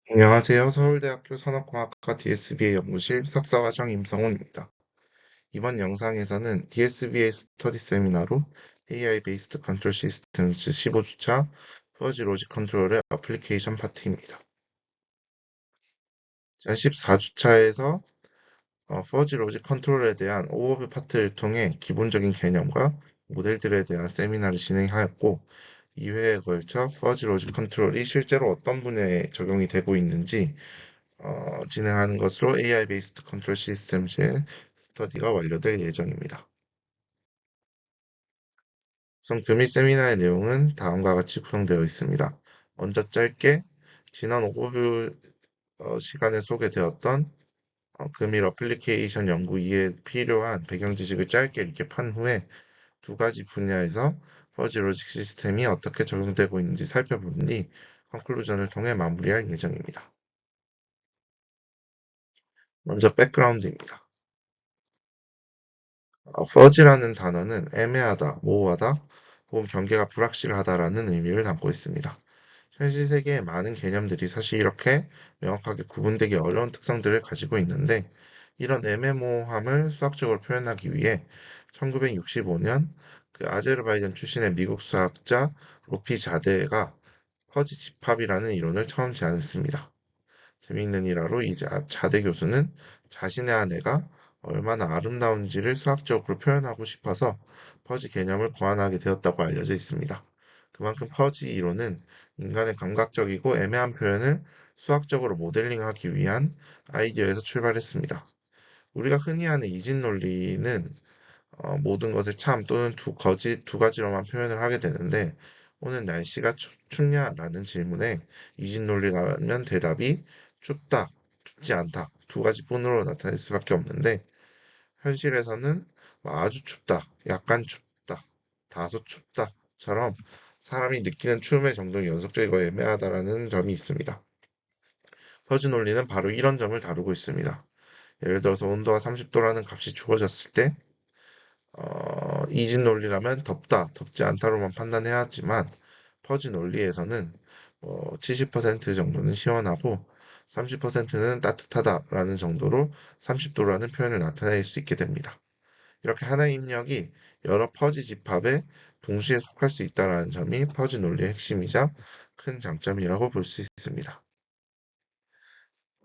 안녕하세요. 서울대학교 산업공학과 DSBA 연구실 석사과정 임성훈입니다. 이번 영상에서는 DSBA 스터디 세미나로 AI 베이스드 컨트롤 시스템즈 15주차 퍼지 로직 컨트롤의 어플리케이션 파트입니다. 14주차에서 퍼지 로직 컨트롤에 대한 오버뷰 파트를 통해 기본적인 개념과 모델들에 대한 세미나를 진행하였고, 2회에 걸쳐 퍼지 로직 컨트롤이 실제로 어떤 분야에 적용이 되고 있는지 진행하는 것으로 AI 베이스드 컨트롤 시스템즈의 스터디가 완료될 예정입니다. 우선 금일 세미나의 내용은 다음과 같이 구성되어 있습니다. 먼저 짧게 지난 오버뷰 시간에 소개되었던 금일 어플리케이션 연구 이해에 필요한 배경 지식을 짧게 이렇게 판 후에 두 가지 분야에서 퍼지 로직 시스템이 어떻게 적용되고 있는지 살펴본 뒤 컨클루전을 통해 마무리할 예정입니다. 먼저 백그라운드입니다. fuzzy라는 단어는 애매하다, 모호하다, 혹은 경계가 불확실하다라는 의미를 담고 있습니다. 현실 세계의 많은 개념들이 사실 이렇게 명확하게 구분되기 어려운 특성들을 가지고 있는데, 이런 애매모호함을 수학적으로 표현하기 위해 1965년 그 아제르바이잔 출신의 미국 수학자 로피 자데가 퍼지 집합이라는 이론을 처음 제안했습니다. 재미있는 일화로 이 자대 교수는 자신의 아내가 얼마나 아름다운지를 수학적으로 표현하고 싶어서 퍼지 개념을 고안하게 되었다고 알려져 있습니다. 그만큼 퍼지 이론은 인간의 감각적이고 애매한 표현을 수학적으로 모델링하기 위한 아이디어에서 출발했습니다. 우리가 흔히 하는 이진 논리는 모든 것을 참 또는 두 가지로만 표현을 하게 되는데, 오늘 날씨가 춥냐라는 질문에 이진 논리라면 대답이 춥다, 춥지 않다 두 가지뿐으로 나타낼 수밖에 없는데, 현실에서는 아주 춥다, 약간 춥다, 다소 춥다처럼 사람이 느끼는 추움의 정도는 연속적이고 애매하다라는 점이 있습니다. 퍼즈 논리는 바로 이런 점을 다루고 있습니다. 예를 들어서 온도가 30도라는 값이 주어졌을 때 이진 논리라면 덥다, 덥지 않다로만 판단해야 하지만 퍼지 논리에서는 70% 정도는 시원하고 30%는 따뜻하다라는 정도로 30도라는 표현을 나타낼 수 있게 됩니다. 이렇게 하나의 입력이 여러 퍼지 집합에 동시에 속할 수 있다는 점이 퍼지 논리의 핵심이자 큰 장점이라고 볼 수 있습니다.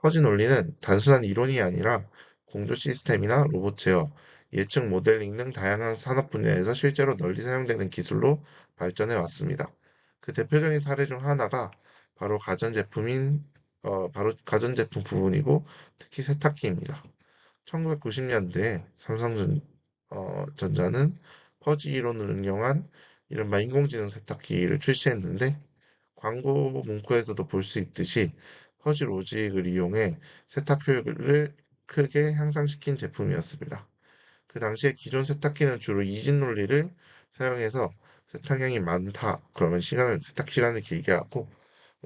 퍼지 논리는 단순한 이론이 아니라 공조 시스템이나 로봇 제어, 예측 모델링 등 다양한 산업 분야에서 실제로 널리 사용되는 기술로 발전해 왔습니다. 그 대표적인 사례 중 하나가 바로 가전제품 부분이고, 특히 세탁기입니다. 1990년대에 삼성전자는 퍼지 이론을 응용한 이른바 인공지능 세탁기를 출시했는데, 광고 문구에서도 볼 수 있듯이 퍼지 로직을 이용해 세탁 효율을 크게 향상시킨 제품이었습니다. 그 당시에 기존 세탁기는 주로 이진 논리를 사용해서 세탁량이 많다 그러면 세탁 시간을 길게 하고,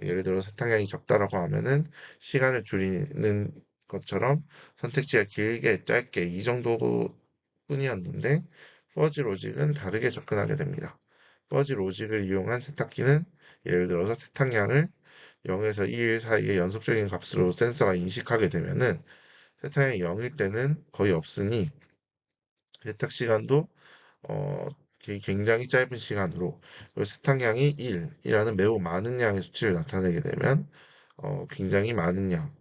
예를 들어 세탁량이 적다라고 하면은 시간을 줄이는 것처럼 선택지가 길게 짧게 이 정도 뿐이었는데, 퍼지 로직은 다르게 접근하게 됩니다. 퍼지 로직을 이용한 세탁기는 예를 들어서 세탁량을 0에서 2일 사이의 연속적인 값으로 센서가 인식하게 되면은 세탁량이 0일 때는 거의 없으니 세탁 시간도 어, 굉장히 짧은 시간으로, 그리고 세탁량이 1이라는 매우 많은 양의 수치를 나타내게 되면 굉장히 많은 양,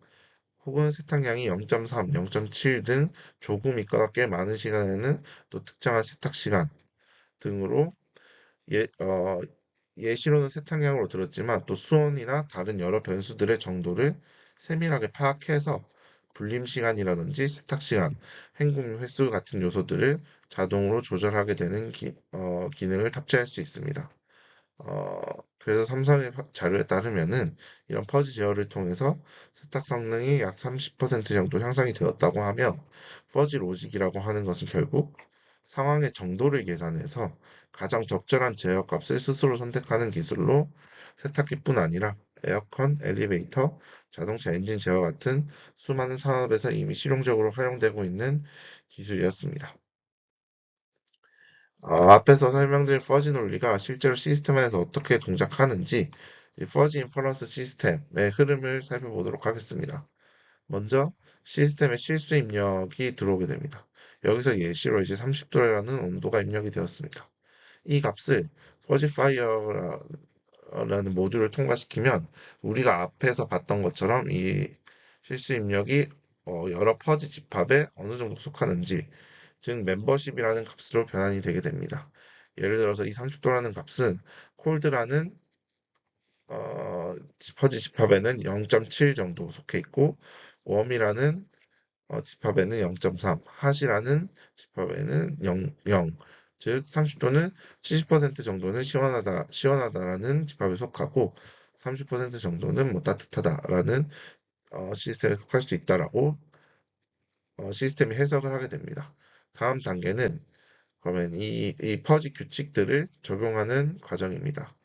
혹은 세탁량이 0.3, 0.7 등 조금 있거나 꽤 많은 시간에는 또 특정한 세탁 시간 등으로 예, 어, 예시로는 세탁량으로 들었지만 또 수온이나 다른 여러 변수들의 정도를 세밀하게 파악해서 불림 시간이라든지 세탁 시간, 헹굼 횟수 같은 요소들을 자동으로 조절하게 되는 기능을 탑재할 수 있습니다. 어, 그래서 삼성의 자료에 따르면은 이런 퍼지 제어를 통해서 세탁 성능이 약 30% 정도 향상이 되었다고 하며, 퍼지 로직이라고 하는 것은 결국 상황의 정도를 계산해서 가장 적절한 제어 값을 스스로 선택하는 기술로 세탁기뿐 아니라 에어컨, 엘리베이터, 자동차 엔진 제어 같은 수많은 산업에서 이미 실용적으로 활용되고 있는 기술이었습니다. 앞에서 설명드린 퍼지 논리가 실제로 시스템에서 어떻게 동작하는지 이 퍼지 인퍼런스 시스템의 흐름을 살펴보도록 하겠습니다. 먼저 시스템에 실수 입력이 들어오게 됩니다. 여기서 예시로 이제 30도라는 온도가 입력이 되었습니다. 이 값을 퍼지파이어라는 모듈을 통과시키면 우리가 앞에서 봤던 것처럼 이 실수 입력이 여러 퍼지 집합에 어느 정도 속하는지, 즉 멤버십이라는 값으로 변환이 되게 됩니다. 예를 들어서 이 30도라는 값은 콜드라는 퍼지 집합에는 0.7 정도 속해 있고, 웜이라는 집합에는 0.3, 핫이라는 집합에는 0, 즉 30도는 70% 정도는 시원하다라는 집합에 속하고 30% 정도는 뭐 따뜻하다라는 시스템에 속할 수 있다라고 시스템이 해석을 하게 됩니다. 다음 단계는 그러면 이 퍼지 규칙들을 적용하는 과정입니다.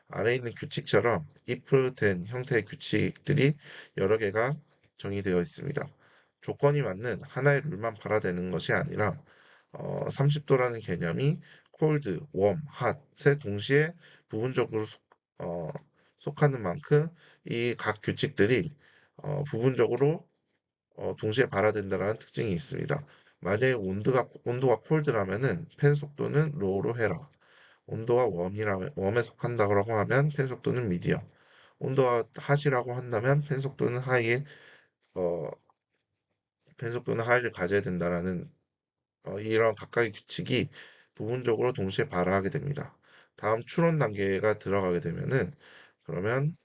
아래에 있는 규칙처럼 if then 형태의 규칙들이 여러 개가 정의되어 있습니다. 조건이 맞는 하나의 룰만 발화되는 것이 아니라 30도라는 개념이 cold, warm, hot에 동시에 부분적으로 어, 속하는 만큼 이 각 규칙들이 부분적으로 동시에 발화된다는 특징이 있습니다. 만약에 온도가 콜드라면은 팬 속도는 로우로 해라. 온도가 웜에 속한다고 하면 팬 속도는 미디엄. 온도가 핫이라고 한다면 어, 펜 속도는 하이를 가져야 된다라는 이런 각각의 규칙이 부분적으로 동시에 발화하게 됩니다. 다음 추론 단계가 들어가게 되면은 그러면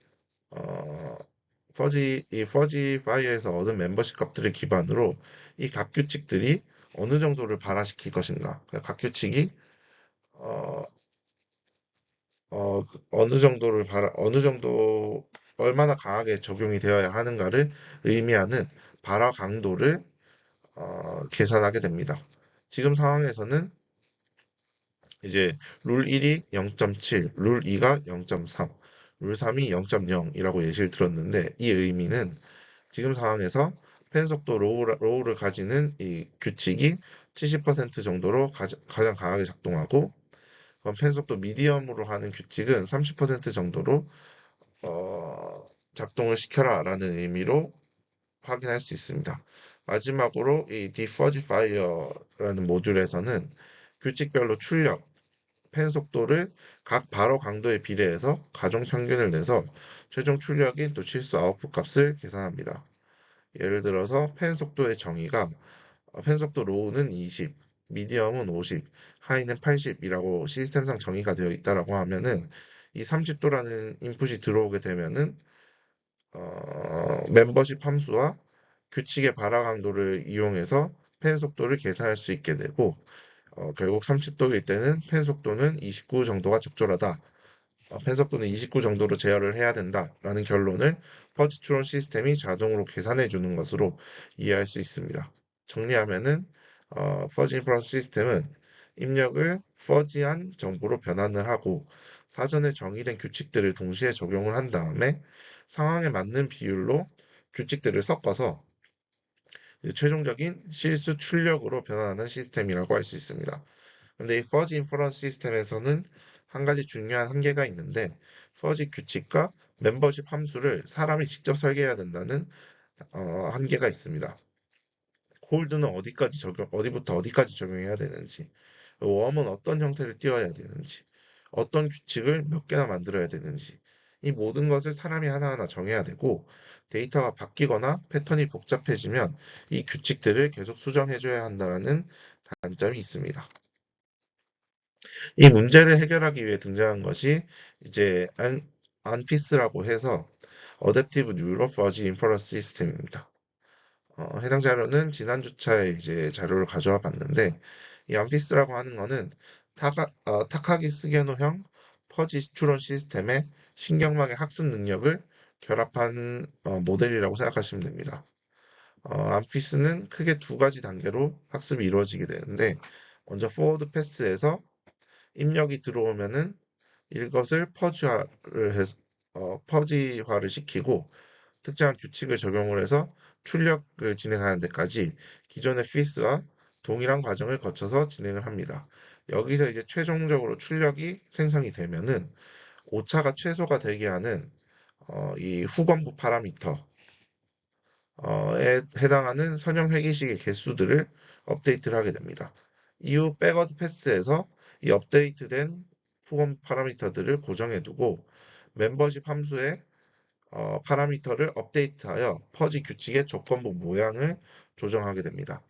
어, 이 퍼지 파이어에서 얻은 멤버십 값들을 기반으로 이 각 규칙들이 어느 정도를 발화시킬 것인가. 그러니까 각 규칙이 어, 어느 정도 얼마나 강하게 적용이 되어야 하는가를 의미하는 발화 강도를 계산하게 됩니다. 지금 상황에서는 이제 룰 1이 0.7, 룰 2가 0.3, 룰 3이 0.0이라고 예시를 들었는데 이 의미는 지금 상황에서 펜 속도 로우를 가지는 이 규칙이 70% 정도로 가장 강하게 작동하고, 그럼 펜 속도 미디엄으로 하는 규칙은 30% 정도로 작동을 시켜라라는 의미로 확인할 수 있습니다. 마지막으로 이 디퍼지파이어라는 모듈에서는 규칙별로 출력, 펜 속도를 각 바로 강도에 비례해서 가중 평균을 내서 최종 출력인 또 실수 아웃풋 값을 계산합니다. 예를 들어서 펜 속도의 정의가 펜 속도 로우는 20, 미디엄은 50, 하이는 80이라고 시스템상 정의가 되어 있다라고 하면은 이 30도라는 인풋이 들어오게 되면은 멤버십 함수와 규칙의 발화 강도를 이용해서 펜 속도를 계산할 수 있게 되고, 결국 30도일 때는 펜 속도는 29 정도가 적절하다. 펜 속도는 29 정도로 제어를 해야 된다라는 결론을 퍼지 추론 시스템이 자동으로 계산해 주는 것으로 이해할 수 있습니다. 정리하면은 퍼지 인퍼런스 시스템은 입력을 퍼지한 정보로 변환을 하고 사전에 정의된 규칙들을 동시에 적용을 한 다음에 상황에 맞는 비율로 규칙들을 섞어서 최종적인 실수 출력으로 변환하는 시스템이라고 할 수 있습니다. 근데 이 퍼지 인퍼런스 시스템에서는 한 가지 중요한 한계가 있는데, 퍼지 규칙과 멤버십 함수를 사람이 직접 설계해야 된다는 한계가 있습니다. 콜드는 어디부터 어디까지 적용해야 되는지, 웜은 어떤 형태를 띄워야 되는지, 어떤 규칙을 몇 개나 만들어야 되는지, 이 모든 것을 사람이 하나하나 정해야 되고, 데이터가 바뀌거나 패턴이 복잡해지면 이 규칙들을 계속 수정해줘야 한다는 단점이 있습니다. 이 문제를 해결하기 위해 등장한 것이 이제 안피스라고 해서 어댑티브 뉴로 퍼지 인퍼런스 시스템입니다. 해당 자료는 지난 주차에 이제 자료를 가져와 봤는데 이 안피스라고 하는 거는 타카기스 게노형 퍼지 추론 시스템의 신경망의 학습 능력을 결합한 모델이라고 생각하시면 됩니다. 안피스는 크게 두 가지 단계로 학습이 이루어지게 되는데, 먼저 포워드 패스에서 입력이 들어오면은 이것을 퍼지화를 시키고 특정한 규칙을 적용을 해서 출력을 진행하는 데까지 기존의 피스와 동일한 과정을 거쳐서 진행을 합니다. 여기서 이제 최종적으로 출력이 생성이 되면은 오차가 최소가 되게 하는 이 후건부 파라미터에 해당하는 선형 회계식의 개수들을 업데이트를 하게 됩니다. 이후 백워드 패스에서 이 업데이트된 후건부 파라미터들을 고정해 두고 멤버십 함수의 파라미터를 업데이트하여 퍼지 규칙의 조건부 모양을 조정하게 됩니다.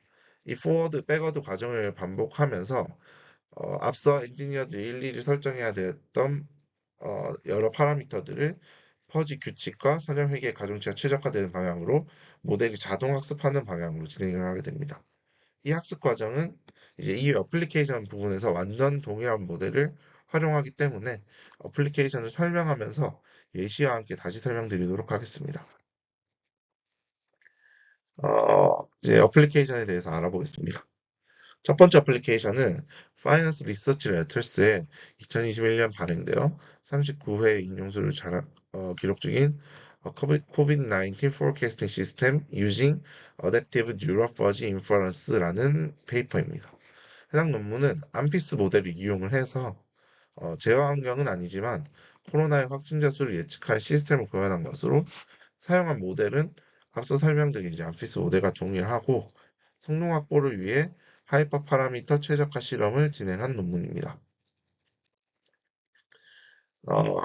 이 포워드, 백워드 과정을 반복하면서 앞서 엔지니어들이 일일이 설정해야 됐던 여러 파라미터들을 퍼지 규칙과 선형 회계 가중치가 최적화되는 방향으로 모델이 자동 학습하는 방향으로 진행을 하게 됩니다. 이 학습 과정은 이제 이 어플리케이션 부분에서 완전 동일한 모델을 활용하기 때문에 어플리케이션을 설명하면서 예시와 함께 다시 설명드리도록 하겠습니다. 이제 어플리케이션에 대해서 알아보겠습니다. 첫 번째 어플리케이션은 파이낸스 리서치 레터스에 2021년 발행되어 39회 인용수를 기록 중인 COVID-19 Forecasting System Using Adaptive Neural Fuzzy Inference라는 페이퍼입니다. 해당 논문은 암피스 모델을 이용을 해서 제어 환경은 아니지만 코로나의 확진자 수를 예측할 시스템을 구현한 것으로 사용한 모델은 앞서 설명드린 이제 암피스 모델과 동일하고 성능 확보를 위해 하이퍼 파라미터 최적화 실험을 진행한 논문입니다.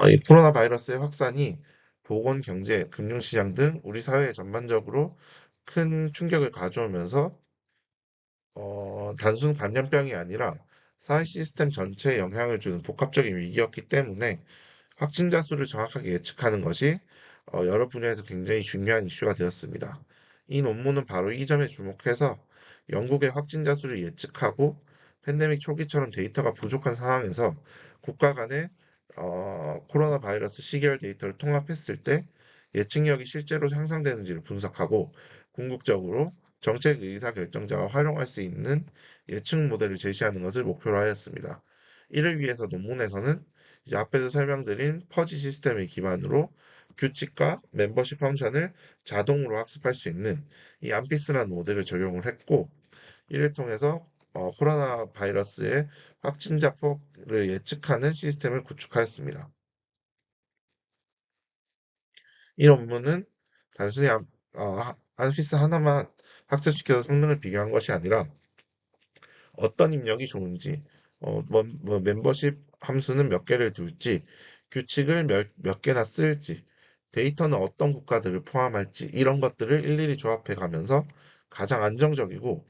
이 코로나 바이러스의 확산이 보건, 경제, 금융시장 등 우리 사회 전반적으로 큰 충격을 가져오면서 단순 감염병이 아니라 사회 시스템 전체에 영향을 주는 복합적인 위기였기 때문에 확진자 수를 정확하게 예측하는 것이 여러 분야에서 굉장히 중요한 이슈가 되었습니다. 이 논문은 바로 이 점에 주목해서 영국의 확진자 수를 예측하고 팬데믹 초기처럼 데이터가 부족한 상황에서 국가 간의 코로나 바이러스 시계열 데이터를 통합했을 때 예측력이 실제로 향상되는지를 분석하고 궁극적으로 정책 의사 결정자가 활용할 수 있는 예측 모델을 제시하는 것을 목표로 하였습니다. 이를 위해서 논문에서는 이제 앞에서 설명드린 퍼지 시스템을 기반으로 규칙과 멤버십 펑션을 자동으로 학습할 수 있는 이 암피스라는 모델을 적용을 했고 이를 통해서 코로나 바이러스의 확진자 폭을 예측하는 시스템을 구축하였습니다. 이 논문은 단순히 암피스 하나만 학습시켜서 성능을 비교한 것이 아니라 어떤 입력이 좋은지, 멤버십 함수는 몇 개를 둘지, 규칙을 몇 개나 쓸지, 데이터는 어떤 국가들을 포함할지, 이런 것들을 일일이 조합해 가면서 가장 안정적이고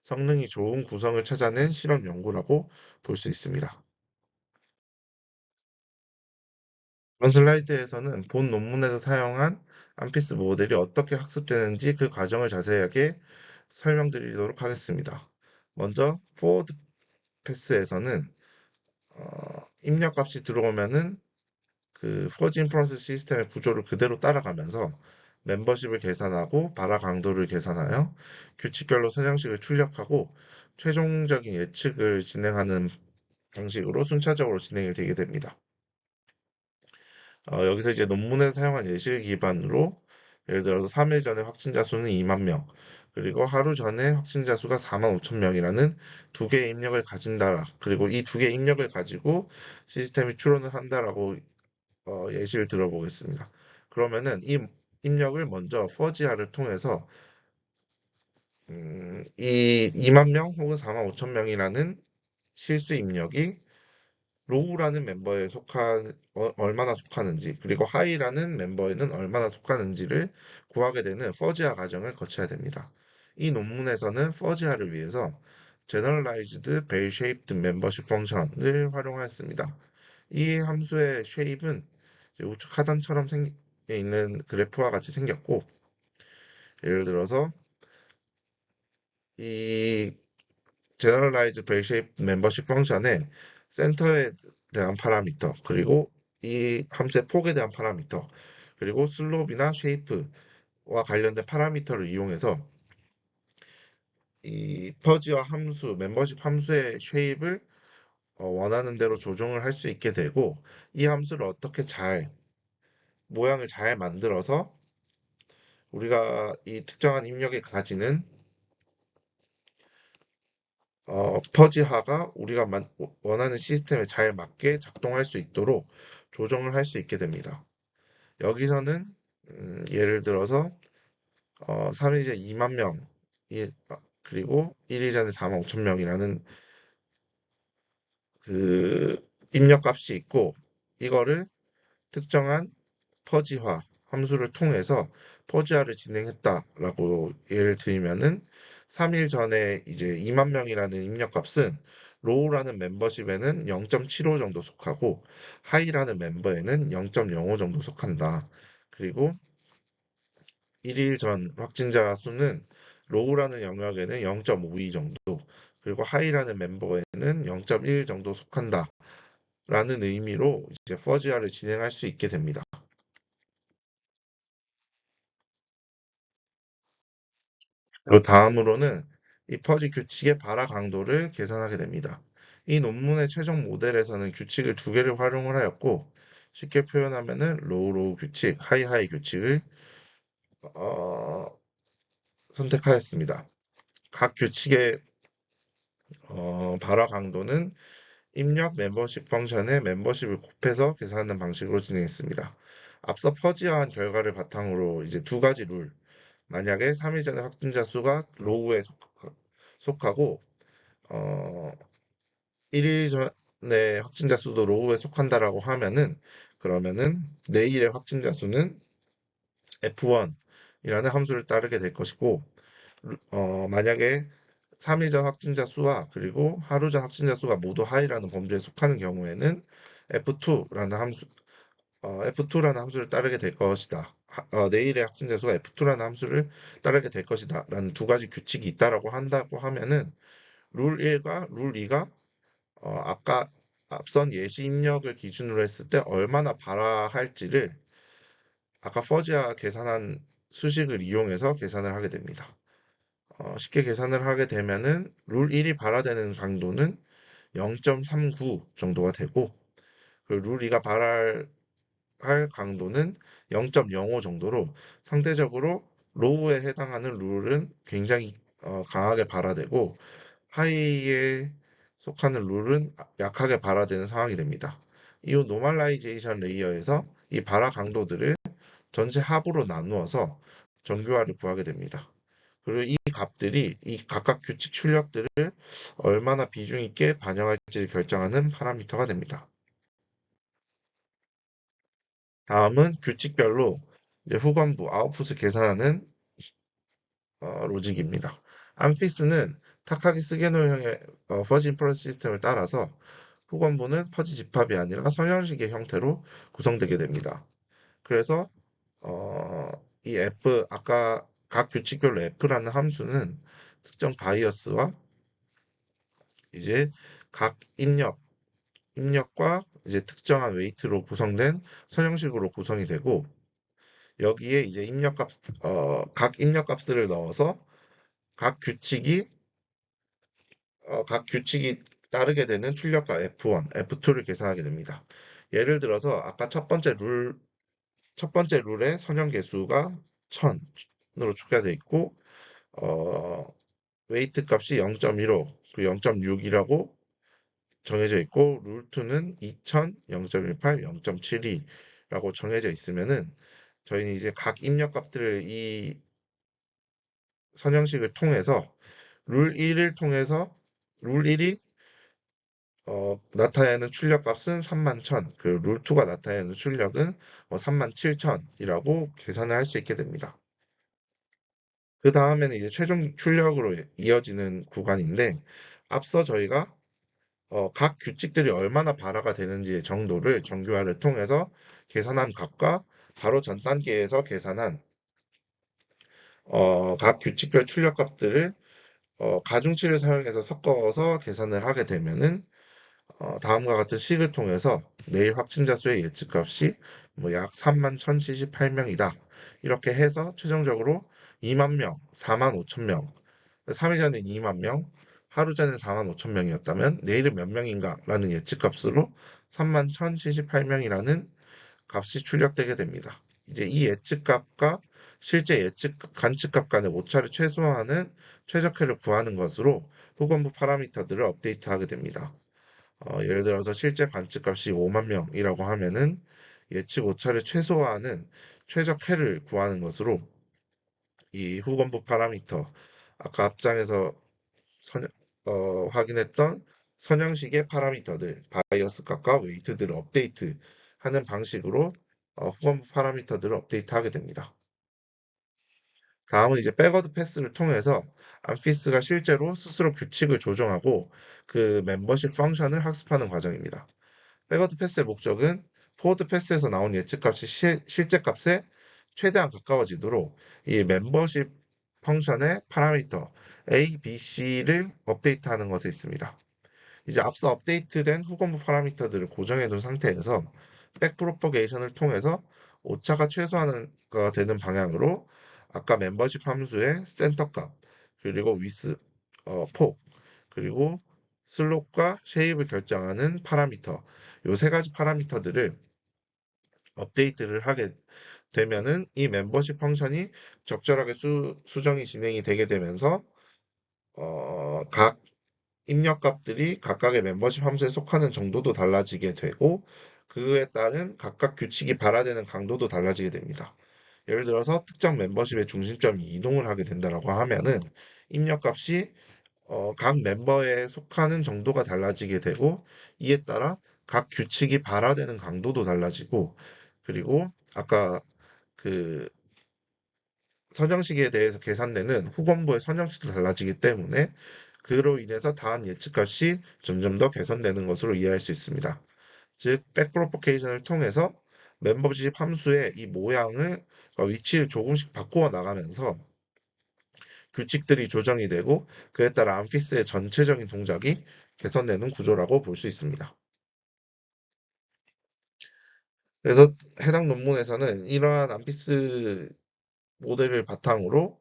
성능이 좋은 구성을 찾아낸 실험 연구라고 볼 수 있습니다. 이번 슬라이드에서는 본 논문에서 사용한 암피스 모델이 어떻게 학습되는지 그 과정을 자세하게 설명드리도록 하겠습니다. 먼저 포워드 패스에서는 입력값이 들어오면은 그 퍼진 프런스 시스템의 구조를 그대로 따라가면서 멤버십을 계산하고 발화 강도를 계산하여 규칙별로 선형식을 출력하고 최종적인 예측을 진행하는 방식으로 순차적으로 진행이 되게 됩니다. 여기서 이제 논문에 사용한 예시를 기반으로 예를 들어서 3일 전에 확진자 수는 2만 명, 그리고 하루 전에 확진자 수가 4만 5천 명이라는 두 개의 입력을 가진다. 그리고 이 두 개의 입력을 가지고 시스템이 추론을 한다라고 예시를 들어보겠습니다. 그러면은 이 입력을 먼저 퍼지아를 통해서 이 2만 명 혹은 4만 5천 명이라는 실수 입력이 로우라는 멤버에 얼마나 속하는지 그리고 하이라는 멤버에는 얼마나 속하는지를 구하게 되는 퍼지아 과정을 거쳐야 됩니다. 이 논문에서는 퍼지아를 위해서 Generalized Bell-Shaped Membership Function을 활용하였습니다. 이 함수의 shape은 우측 하단처럼 있는 그래프와 같이 생겼고 예를 들어서 이 Generalized Bell-Shaped Membership Function의 센터에 대한 파라미터 그리고 이 함수의 폭에 대한 파라미터 그리고 슬롭이나 쉐이프와 관련된 파라미터를 이용해서 이 퍼지와 함수, 멤버십 함수의 쉐입을 원하는 대로 조정을 할 수 있게 되고 이 함수를 어떻게 모양을 잘 만들어서 우리가 이 특정한 입력에 가지는 퍼지하가 우리가 원하는 시스템에 잘 맞게 작동할 수 있도록 조정을 할 수 있게 됩니다. 여기서는 예를 들어서 3일째 2만 명, 그리고 1일 전에 4만 5천 명이라는 그 입력값이 있고 이거를 특정한 퍼지화 함수를 통해서 퍼지화를 진행했다라고 예를 들면은 3일 전에 이제 2만 명이라는 입력값은 로우라는 멤버십에는 0.75 정도 속하고 하이라는 멤버에는 0.05 정도 속한다. 그리고 1일 전 확진자 수는 로우라는 영역에는 0.52 정도, 그리고 하이라는 멤버에는 0.1 정도 속한다라는 의미로 이제 퍼지화를 진행할 수 있게 됩니다. 그리고 다음으로는 이 퍼지 규칙의 발화 강도를 계산하게 됩니다. 이 논문의 최종 모델에서는 규칙을 두 개를 활용을 하였고, 쉽게 표현하면은 로우 로우 규칙, 하이 하이 규칙을 어, 선택하였습니다. 각 규칙의 발화 강도는 입력 멤버십 펑션에 멤버십을 곱해서 계산하는 방식으로 진행했습니다. 앞서 퍼지화한 결과를 바탕으로 이제 두 가지 룰, 만약에 3일 전에 확진자 수가 로우에 속하고 어, 1일 전에 확진자 수도 로우에 속한다라고 하면은 그러면은 내일의 확진자 수는 F1이라는 함수를 따르게 될 것이고 만약에 3일 전 확진자 수와 그리고 하루 전 확진자 수가 모두 하이라는 범주에 속하는 경우에는 F2라는 함수를 따르게 될 것이다. 내일의 확진자 수가 F2라는 함수를 따르게 될 것이다. 라는 두 가지 규칙이 있다라고 한다고 하면은 룰 1과 룰 2가 아까 앞선 예시 입력을 기준으로 했을 때 얼마나 발화할지를 아까 퍼지아 계산한 수식을 이용해서 계산을 하게 됩니다. 쉽게 계산을 하게 되면은 룰 1이 발화되는 강도는 0.39 정도가 되고 룰 2가 발화할 강도는 0.05 정도로 상대적으로 로우에 해당하는 룰은 굉장히 강하게 발화되고 하이에 속하는 룰은 약하게 발화되는 상황이 됩니다. 이후 노멀라이제이션 레이어에서 이 발화 강도들을 전체 합으로 나누어서 정교화를 구하게 됩니다. 그리고 이 값들이 이 각각 규칙 출력들을 얼마나 비중 있게 반영할지를 결정하는 파라미터가 됩니다. 다음은 규칙별로 이제 후반부 아웃풋을 계산하는 로직입니다. 암피스는 타카기 스게노형의 퍼지 인퍼런스 시스템을 따라서 후반부는 퍼지 집합이 아니라 성형식의 형태로 구성되게 됩니다. 그래서 어, 이 F 아까 각 규칙별로 F라는 함수는 특정 바이어스와 이제 각 입력과 이제 특정한 웨이트로 구성된 선형식으로 구성이 되고 여기에 이제 각 입력값들을 넣어서 각 규칙이 각 규칙이 따르게 되는 출력값 F1, F2를 계산하게 됩니다. 예를 들어서 아까 첫 번째 룰의 선형 개수가 1000으로 추가되어 있고 어, 웨이트 값이 0.15, 그 0.6이라고 정해져 있고 룰2는 2000, 0.18, 0.72라고 정해져 있으면은 저희는 이제 각 입력 값들을 이 선형식을 통해서 룰 1을 통해서 룰 1이 나타내는 출력값은 31,000, 그 룰2가 나타내는 출력은 37,000이라고 계산을 할 수 있게 됩니다. 그 다음에는 이제 최종 출력으로 이어지는 구간인데 앞서 저희가 각 규칙들이 얼마나 발화가 되는지의 정도를 정교화를 통해서 계산한 값과 바로 전 단계에서 계산한 각 규칙별 출력값들을 가중치를 사용해서 섞어서 계산을 하게 되면은 다음과 같은 식을 통해서 내일 확진자 수의 예측값이 뭐약 31,078명이다. 이렇게 해서 최종적으로 2만 명, 4만 5천 명, 3일 전에 2만 명, 하루 전에 4만 5천 명이었다면 내일은 몇 명인가라는 예측값으로 31,078명이라는 값이 출력되게 됩니다. 이제 이 예측값과 실제 예측 관측값 간의 오차를 최소화하는 최적화를 구하는 것으로 후반부 파라미터들을 업데이트하게 됩니다. 예를 들어서 실제 관측값이 5만 명이라고 하면은 예측 오차를 최소화하는 최적화를 구하는 것으로 이 후반부 파라미터 아까 앞장에서 선- 확인했던 선형식의 파라미터들 바이어스 값과 웨이트들을 업데이트하는 방식으로 후반부 파라미터들을 업데이트하게 됩니다. 다음은 이제 백워드 패스를 통해서 암피스가 실제로 스스로 규칙을 조정하고 그 멤버십 펑션을 학습하는 과정입니다. 백워드 패스의 목적은 포워드 패스에서 나온 예측값이 실제 값에 최대한 가까워지도록 이 멤버십 펑션의 파라미터 A, B, C를 업데이트하는 것에 있습니다. 이제 앞서 업데이트된 후반부 파라미터들을 고정해 둔 상태에서 백프로퍼게이션을 통해서 오차가 최소화가 되는 방향으로 아까 멤버십 함수의 센터 값, 그리고 위스, 폭, 그리고 슬롭과 쉐입을 결정하는 파라미터, 요 세 가지 파라미터들을 업데이트를 하게 되면은 이 멤버십 펑션이 적절하게 수정이 진행이 되게 되면서 각 입력값들이 각각의 멤버십 함수에 속하는 정도도 달라지게 되고 그에 따른 각각 규칙이 발화되는 강도도 달라지게 됩니다. 예를 들어서 특정 멤버십의 중심점이 이동을 하게 된다라고 하면은 입력값이 각 멤버에 속하는 정도가 달라지게 되고 이에 따라 각 규칙이 발화되는 강도도 달라지고 그리고 아까 그 선형식에 대해서 계산되는 후반부의 선형식도 달라지기 때문에 그로 인해서 다한 예측값이 점점 더 개선되는 것으로 이해할 수 있습니다. 즉, 백프로포케이션을 통해서 멤버십 함수의 이 모양을 위치를 조금씩 바꾸어 나가면서 규칙들이 조정이 되고 그에 따라 암피스의 전체적인 동작이 개선되는 구조라고 볼 수 있습니다. 그래서 해당 논문에서는 이러한 암피스 모델을 바탕으로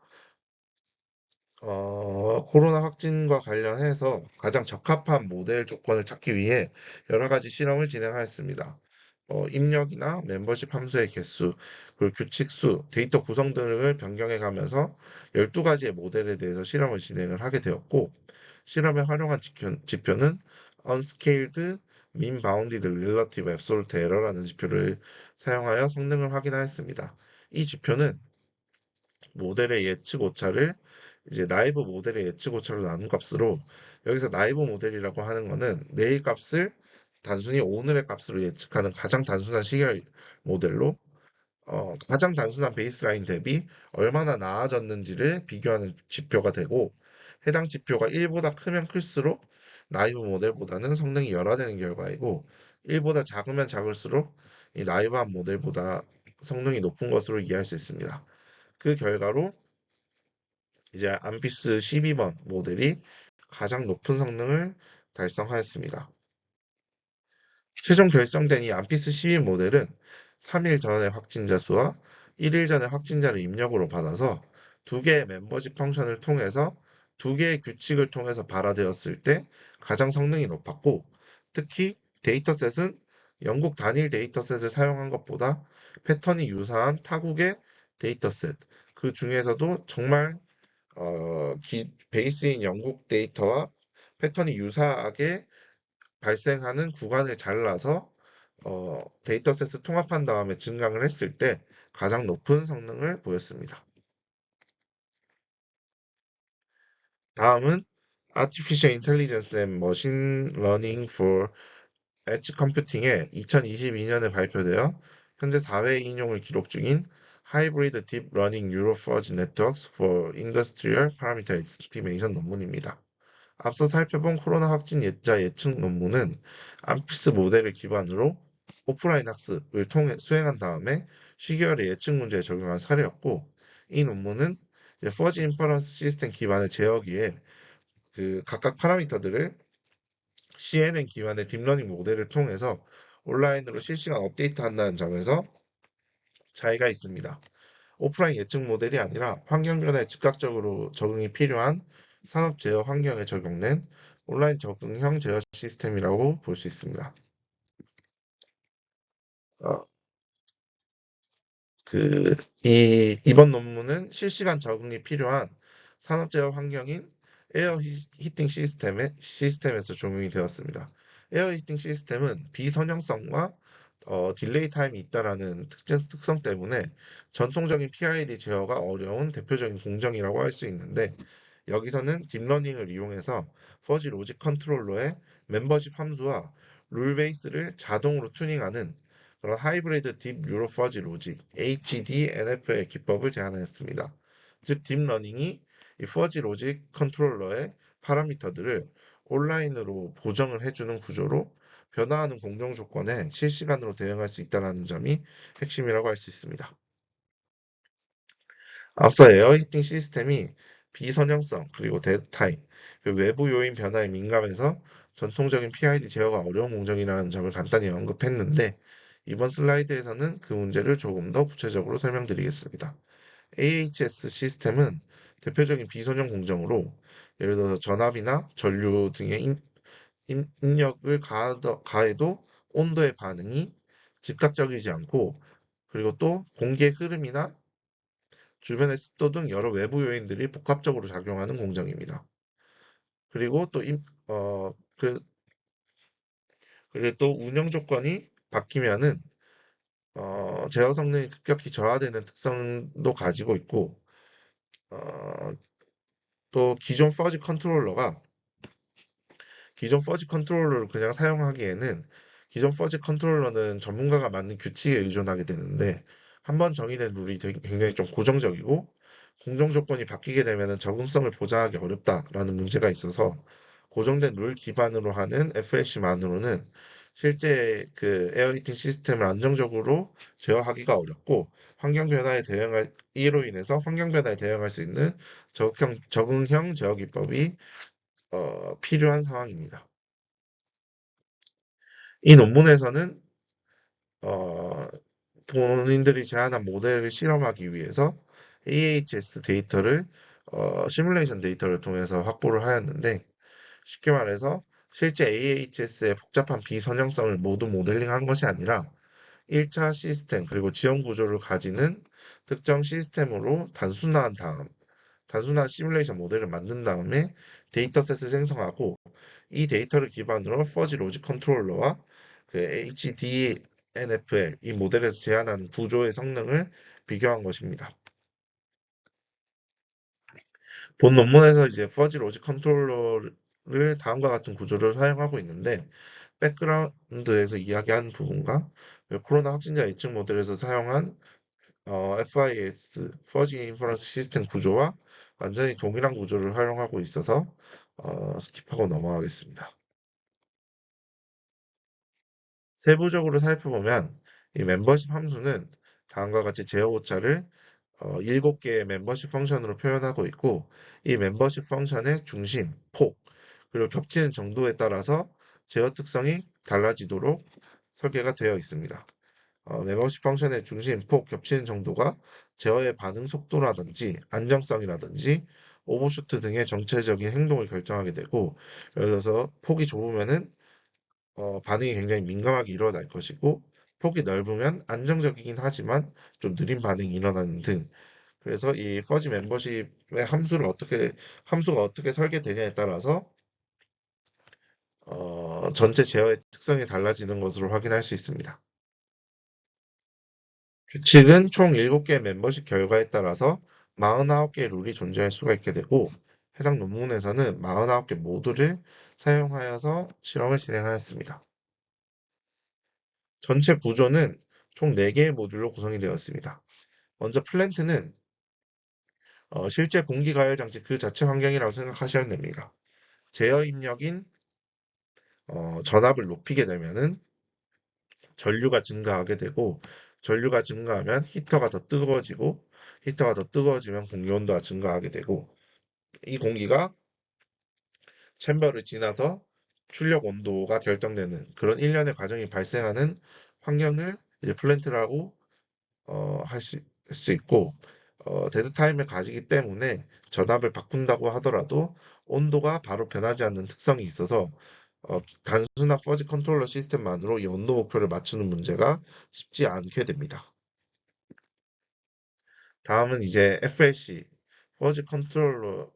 코로나 확진과 관련해서 가장 적합한 모델 조건을 찾기 위해 여러 가지 실험을 진행하였습니다. 입력이나 멤버십 함수의 개수, 그리고 규칙 수, 데이터 구성 등을 변경해 가면서 12가지의 모델에 대해서 실험을 진행을 하게 되었고, 실험에 활용한 지표는 Unscaled Mean Bounded Relative Absolute Error라는 지표를 사용하여 성능을 확인하였습니다. 이 지표는 모델의 예측 오차를 이제 나이브 모델의 예측 오차로 나눈 값으로 여기서 나이브 모델이라고 하는 거는 내일 값을 단순히 오늘의 값으로 예측하는 가장 단순한 시계열 모델로 가장 단순한 베이스라인 대비 얼마나 나아졌는지를 비교하는 지표가 되고 해당 지표가 1보다 크면 클수록 나이브 모델보다는 성능이 열화되는 결과이고 1보다 작으면 작을수록 이 나이브한 모델보다 성능이 높은 것으로 이해할 수 있습니다. 그 결과로 이제 암피스 12번 모델이 가장 높은 성능을 달성하였습니다. 최종 결정된 이 암피스 12 모델은 3일 전의 확진자 수와 1일 전의 확진자를 입력으로 받아서 두 개의 멤버십 펑션을 통해서 두 개의 규칙을 통해서 발화되었을 때 가장 성능이 높았고 특히 데이터셋은 영국 단일 데이터셋을 사용한 것보다 패턴이 유사한 타국의 데이터셋 그 중에서도 정말 베이스인 영국 데이터와 패턴이 유사하게 발생하는 구간을 잘라서 데이터셋을 통합한 다음에 증강을 했을 때 가장 높은 성능을 보였습니다. 다음은 Artificial Intelligence and Machine Learning for Edge Computing의 2022년에 발표되어 현재 4회 인용을 기록 중인 Hybrid Deep Learning Neural Fuzz Networks for Industrial Parameter Estimation 논문입니다. 앞서 살펴본 코로나 확진 예자 예측 논문은 암피스 모델을 기반으로 오프라인 학습을 통해 수행한 다음에 시계열의 예측 문제에 적용한 사례였고 이 논문은 퍼지 인퍼런스 시스템 기반의 제어기에 그 각각 파라미터들을 CNN 기반의 딥러닝 모델을 통해서 온라인으로 실시간 업데이트한다는 점에서 차이가 있습니다. 오프라인 예측 모델이 아니라 환경 변화에 즉각적으로 적응이 필요한 산업 제어 환경에 적용된 온라인 적응형 제어 시스템이라고 볼 수 있습니다. 어, 이번 논문은 실시간 적응이 필요한 산업제어 환경인 에어 히팅 시스템에서 적용이 되었습니다. 에어 히팅 시스템은 비선형성과 딜레이 타임이 있다라는 특성 때문에 전통적인 PID 제어가 어려운 대표적인 공정이라고 할 수 있는데, 여기서는 딥러닝을 이용해서 퍼지 로직 컨트롤러의 멤버십 함수와 룰 베이스를 자동으로 튜닝하는 그런 하이브리드 딥 뉴럴 퍼지 로직 HDNF의 기법을 제안했습니다. 즉 딥러닝이 이 퍼지 로직 컨트롤러의 파라미터들을 온라인으로 보정을 해주는 구조로 변화하는 공정 조건에 실시간으로 대응할 수 있다는 점이 핵심이라고 할 수 있습니다. 앞서 에어 히팅 시스템이 비선형성 그리고 데드타임, 외부 요인 변화에 민감해서 전통적인 PID 제어가 어려운 공정이라는 점을 간단히 언급했는데, 이번 슬라이드에서는 그 문제를 조금 더 구체적으로 설명드리겠습니다. AHS 시스템은 대표적인 비선형 공정으로, 예를 들어서 전압이나 전류 등의 입력을 가해도 온도의 반응이 즉각적이지 않고, 그리고 또 공기의 흐름이나 주변의 습도 등 여러 외부 요인들이 복합적으로 작용하는 공정입니다. 그리고 또 어, 그, 그리고 또 운영 조건이 바뀌면은 제어 성능이 급격히 저하되는 특성도 가지고 있고, 어, 또 기존 퍼지 컨트롤러를 그냥 사용하기에는, 기존 퍼지 컨트롤러는 전문가가 만든 규칙에 의존하게 되는데, 한번 정의된 룰이 굉장히 좀 고정적이고 공정 조건이 바뀌게 되면 적응성을 보장하기 어렵다라는 문제가 있어서, 고정된 룰 기반으로 하는 FLC만으로는 실제 그 에어히팅 시스템을 안정적으로 제어하기가 어렵고, 이로 인해서 환경 변화에 대응할 수 있는 적응형 제어 기법이 필요한 상황입니다. 이 논문에서는 어, 본인들이 제안한 모델을 실험하기 위해서 AHS 데이터를 시뮬레이션 데이터를 통해서 확보를 하였는데, 쉽게 말해서 실제 AHS의 복잡한 비선형성을 모두 모델링한 것이 아니라 1차 시스템 그리고 지원 구조를 가지는 특정 시스템으로 단순한 시뮬레이션 모델을 만든 다음에 데이터셋을 생성하고, 이 데이터를 기반으로 퍼지 로직 컨트롤러와 그 HDNFL 이 모델에서 제안하는 구조의 성능을 비교한 것입니다. 본 논문에서 이제 퍼지 로직 컨트롤러를 다음과 같은 구조를 사용하고 있는데, 백그라운드에서 이야기한 부분과 코로나 확진자 예측 모델에서 사용한 FIS, 퍼지 인퍼런스 시스템 구조와 완전히 동일한 구조를 활용하고 있어서 스킵하고 넘어가겠습니다. 세부적으로 살펴보면 이 멤버십 함수는 다음과 같이 제어 오차를 7개의 멤버십 펑션으로 표현하고 있고, 이 멤버십 펑션의 중심, 폭, 그리고 겹치는 정도에 따라서 제어 특성이 달라지도록 설계가 되어 있습니다. 멤버십 펑션의 중심, 폭, 겹치는 정도가 제어의 반응 속도라든지 안정성이라든지 오버슈트 등의 정체적인 행동을 결정하게 되고, 예를 들어서 폭이 좁으면은 반응이 굉장히 민감하게 일어날 것이고, 폭이 넓으면 안정적이긴 하지만 좀 느린 반응이 일어나는 등, 그래서 이 퍼지 멤버십의 함수가 어떻게 설계되냐에 따라서 전체 제어의 특성이 달라지는 것으로 확인할 수 있습니다. 규칙은 총 7개의 멤버십 결과에 따라서 49개의 룰이 존재할 수가 있게 되고, 해당 논문에서는 49개 모두를 사용하여서 실험을 진행하였습니다. 전체 구조는 총 4개의 모듈로 구성이 되었습니다. 먼저 플랜트는 실제 공기 가열 장치 그 자체 환경이라고 생각하시면 됩니다. 제어 입력인 전압을 높이게 되면은 전류가 증가하게 되고, 전류가 증가하면 히터가 더 뜨거워지면 공기 온도가 증가하게 되고, 이 공기가 챔버를 지나서 출력 온도가 결정되는 그런 일련의 과정이 발생하는 환경을 이제 플랜트라고 할 수 있고, 데드 타임을 가지기 때문에 전압을 바꾼다고 하더라도 온도가 바로 변하지 않는 특성이 있어서 단순한 퍼지 컨트롤러 시스템만으로 이 온도 목표를 맞추는 문제가 쉽지 않게 됩니다. 다음은 이제 FLC, 퍼지 컨트롤러,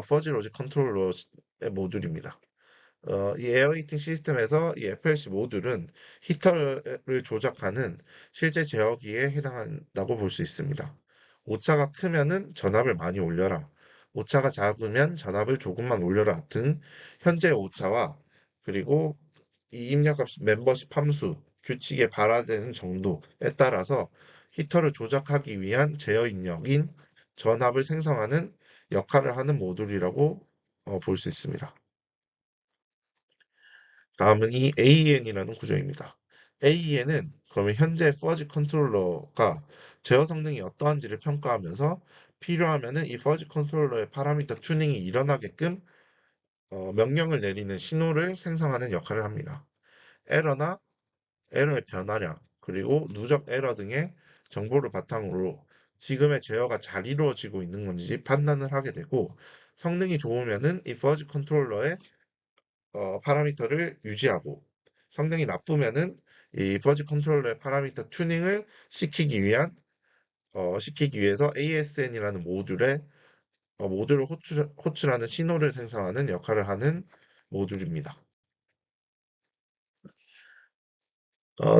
퍼지 로직 컨트롤러의 모듈입니다. 이 에어히팅 시스템에서 이 FLC 모듈은 히터를 조작하는 실제 제어기에 해당한다고 볼 수 있습니다. 오차가 크면은 전압을 많이 올려라. 오차가 작으면 전압을 조금만 올려라 등 현재 오차와 그리고 이 입력값 멤버십 함수 규칙에 발화되는 정도에 따라서 히터를 조작하기 위한 제어 입력인 전압을 생성하는 역할을 하는 모듈이라고 볼 수 있습니다. 다음은 이 AEN이라는 구조입니다. AEN은 그러면 현재 퍼지 컨트롤러가 제어 성능이 어떠한지를 평가하면서 필요하면은 이 퍼지 컨트롤러의 파라미터 튜닝이 일어나게끔 명령을 내리는 신호를 생성하는 역할을 합니다. 에러나 에러의 변화량, 그리고 누적 에러 등의 정보를 바탕으로 지금의 제어가 잘 이루어지고 있는 건지 판단을 하게 되고 성능이 좋으면은 이 퍼지 컨트롤러의 파라미터를 유지하고 성능이 나쁘면은 이 퍼지 컨트롤러의 파라미터 튜닝을 시키기 위해서 ASN이라는 모듈을 호출하는 신호를 생성하는 역할을 하는 모듈입니다.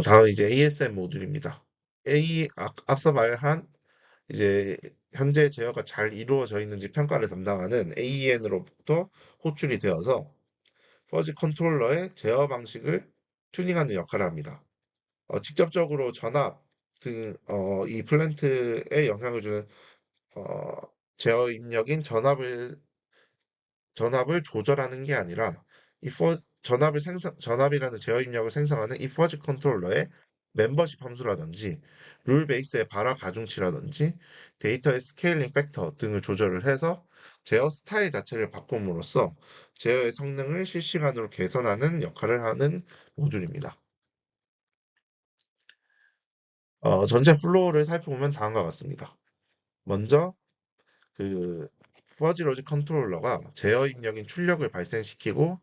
다음 이제 ASN 모듈입니다. 앞서 말한 이제 현재 제어가 잘 이루어져 있는지 평가를 담당하는 AEN으로부터 호출이 되어서 퍼지 컨트롤러의 제어 방식을 튜닝하는 역할을 합니다. 직접적으로 전압 등 이 플랜트에 영향을 주는 어, 제어 입력인 전압을 조절하는 게 아니라 전압이라는 제어 입력을 생성하는 이 퍼지 컨트롤러의 멤버십 함수라든지 룰 베이스의 발화 가중치라든지 데이터의 스케일링 팩터 등을 조절을 해서 제어 스타일 자체를 바꿈으로써 제어의 성능을 실시간으로 개선하는 역할을 하는 모듈입니다. 전체 플로우를 살펴보면 다음과 같습니다. 먼저 그 퍼지 로직 컨트롤러가 제어 입력인 출력을 발생시키고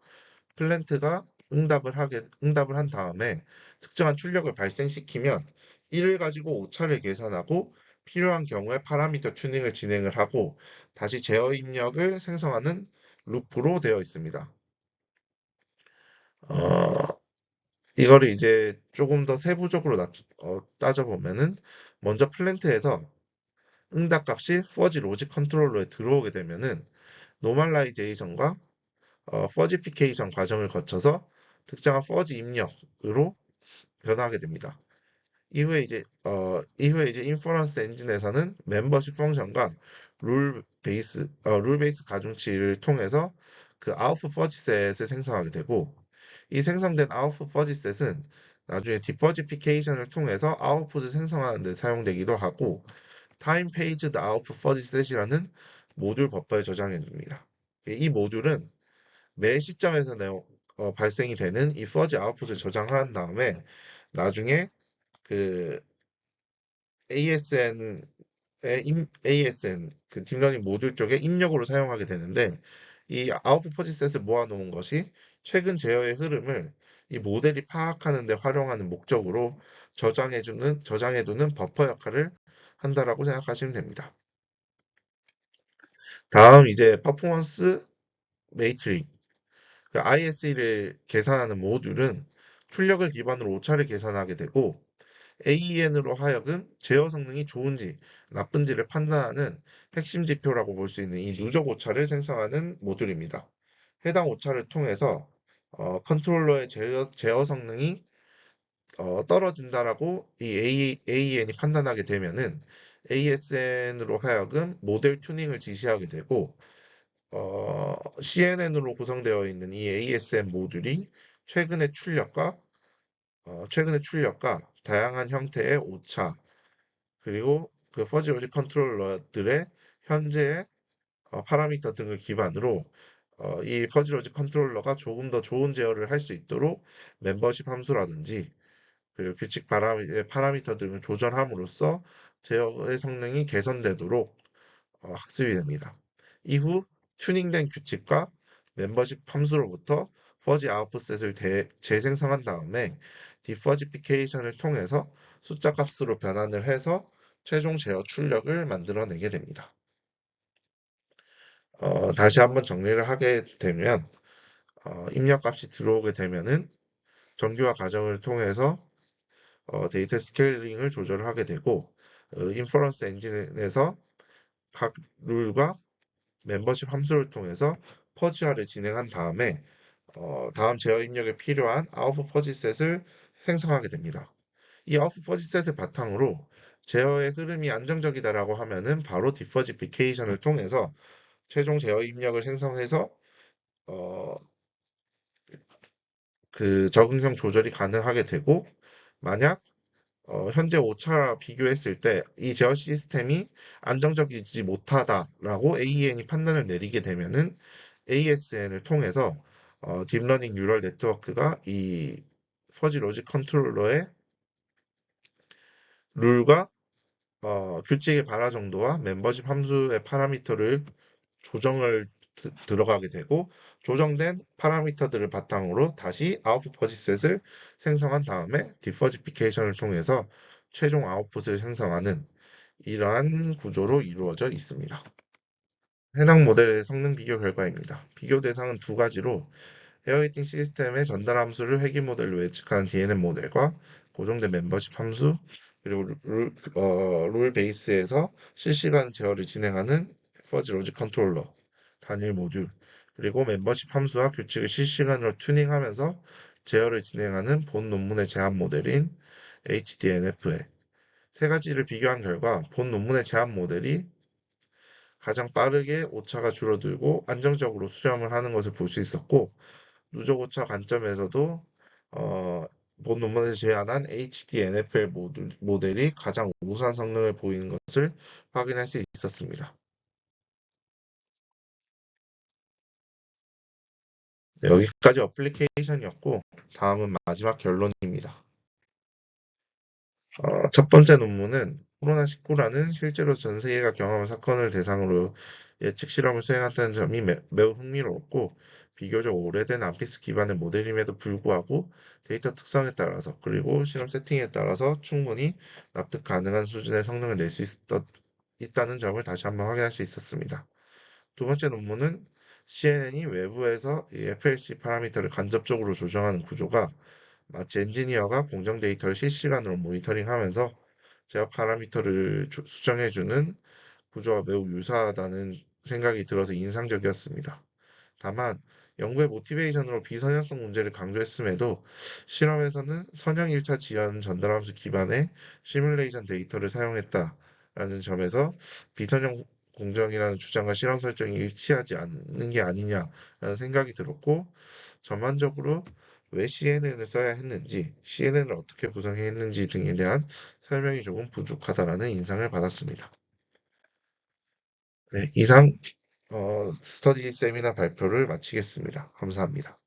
플랜트가 응답을 한 다음에 특정한 출력을 발생시키면 이를 가지고 오차를 계산하고 필요한 경우에 파라미터 튜닝을 진행을 하고 다시 제어 입력을 생성하는 루프로 되어 있습니다. 어, 이거를 이제 조금 더 세부적으로 따져보면은 먼저 플랜트에서 응답값이 퍼지 로직 컨트롤러에 들어오게 되면은 노멀라이제이션과 퍼지피케이션 과정을 거쳐서 특정한 퍼지 입력으로 변화하게 됩니다. 이후에 이제 인퍼런스 엔진에서는 멤버십 펑션과 룰 베이스 가중치를 통해서 그 아웃풋 퍼지셋을 생성하게 되고 이 생성된 아웃풋 퍼지셋은 나중에 디퍼지피케이션을 통해서 아웃풋을 생성하는 데 사용되기도 하고 타임 페이지드 아웃풋 퍼지셋이라는 모듈 버퍼에 저장해 둡니다. 이 모듈은 매 시점에서 발생이 되는 이 퍼지 아웃풋을 저장한 다음에 나중에 그 ASN 그 딥러닝 모듈 쪽에 입력으로 사용하게 되는데 이 아웃풋 퍼지셋을 모아놓은 것이 최근 제어의 흐름을 이 모델이 파악하는 데 활용하는 목적으로 저장해두는 버퍼 역할을 한다라고 생각하시면 됩니다. 다음 이제 퍼포먼스 메이트릭 그 ISE를 계산하는 모듈은 출력을 기반으로 오차를 계산하게 되고 AEN으로 하여금 제어 성능이 좋은지 나쁜지를 판단하는 핵심 지표라고 볼 수 있는 이 누적 오차를 생성하는 모듈입니다. 해당 오차를 통해서 컨트롤러의 제어 성능이 떨어진다라고 이 AEN이 판단하게 되면은 ASN으로 하여금 모델 튜닝을 지시하게 되고 CNN으로 구성되어 있는 이 ASN 모듈이 최근의 출력과 최근의 출력과 다양한 형태의 오차 그리고 그 퍼지 로직 컨트롤러들의 현재의 파라미터 등을 기반으로 이 퍼지 로직 컨트롤러가 조금 더 좋은 제어를 할 수 있도록 멤버십 함수라든지 그리고 규칙 파라미터 등을 조절함으로써 제어의 성능이 개선되도록 학습이 됩니다. 이후 튜닝된 규칙과 멤버십 함수로부터 퍼지 아웃풋셋을 재생성한 다음에 디퍼지피케이션을 통해서 숫자 값으로 변환을 해서 최종 제어 출력을 만들어내게 됩니다. 다시 한번 정리를 하게 되면 입력값이 들어오게 되면은 정규화 과정을 통해서 데이터 스케일링을 조절을 하게 되고 인퍼런스 엔진에서 각 룰과 멤버십 함수를 통해서 퍼지화를 진행한 다음에 다음 제어 입력에 필요한 아웃풋 퍼지셋을 생성하게 됩니다. 이 아웃풋 퍼지셋을 바탕으로 제어의 흐름이 안정적이다라고 하면은 바로 디퍼지피케이션을 통해서 최종 제어 입력을 생성해서 어, 그 적응형 조절이 가능하게 되고 만약 현재 오차와 비교했을 때 이 제어 시스템이 안정적이지 못하다라고 AEN이 판단을 내리게 되면은 ASN을 통해서 딥러닝 뉴럴 네트워크가 이 퍼지 로직 컨트롤러의 룰과 규칙의 발화 정도와 멤버십 함수의 파라미터를 조정을 들어가게 되고 조정된 파라미터들을 바탕으로 다시 아웃풋 퍼지셋을 생성한 다음에 디퍼지피케이션을 통해서 최종 아웃풋을 생성하는 이러한 구조로 이루어져 있습니다. 해당 모델의 성능 비교 결과입니다. 비교 대상은 두 가지로 헤어히팅 시스템의 전달 함수를 회귀 모델로 예측하는 DNN 모델과 고정된 멤버십 함수 그리고 룰 베이스에서 실시간 제어를 진행하는 퍼지 로직 컨트롤러 단일 모듈 그리고 멤버십 함수와 규칙을 실시간으로 튜닝하면서 제어를 진행하는 본 논문의 제한 모델인 HDNF에 세 가지를 비교한 결과 본 논문의 제한 모델이 가장 빠르게 오차가 줄어들고 안정적으로 수렴을 하는 것을 볼 수 있었고 누적 오차 관점에서도 어, 본 논문에서 제안한 HDNFL 모델이 가장 우수한 성능을 보이는 것을 확인할 수 있었습니다. 네, 여기까지 어플리케이션이었고 다음은 마지막 결론입니다. 첫 번째 논문은 코로나19라는 실제로 전 세계가 경험한 사건을 대상으로 예측 실험을 수행했다는 점이 매우 흥미로웠고 비교적 오래된 암피스 기반의 모델임에도 불구하고 데이터 특성에 따라서 그리고 실험 세팅에 따라서 충분히 납득 가능한 수준의 성능을 낼 수 있다는 점을 다시 한번 확인할 수 있었습니다. 두 번째 논문은 CNN이 외부에서 이 FLC 파라미터를 간접적으로 조정하는 구조가 마치 엔지니어가 공정 데이터를 실시간으로 모니터링하면서 제어 파라미터를 수정해주는 구조와 매우 유사하다는 생각이 들어서 인상적이었습니다. 다만 연구의 모티베이션으로 비선형성 문제를 강조했음에도 실험에서는 선형 1차 지연 전달함수 기반의 시뮬레이션 데이터를 사용했다라는 점에서 비선형 공정이라는 주장과 실험 설정이 일치하지 않는 게 아니냐라는 생각이 들었고 전반적으로 왜 CNN을 써야 했는지, CNN을 어떻게 구성해야 했는지 등에 대한 설명이 조금 부족하다라는 인상을 받았습니다. 네, 이상 스터디 세미나 발표를 마치겠습니다. 감사합니다.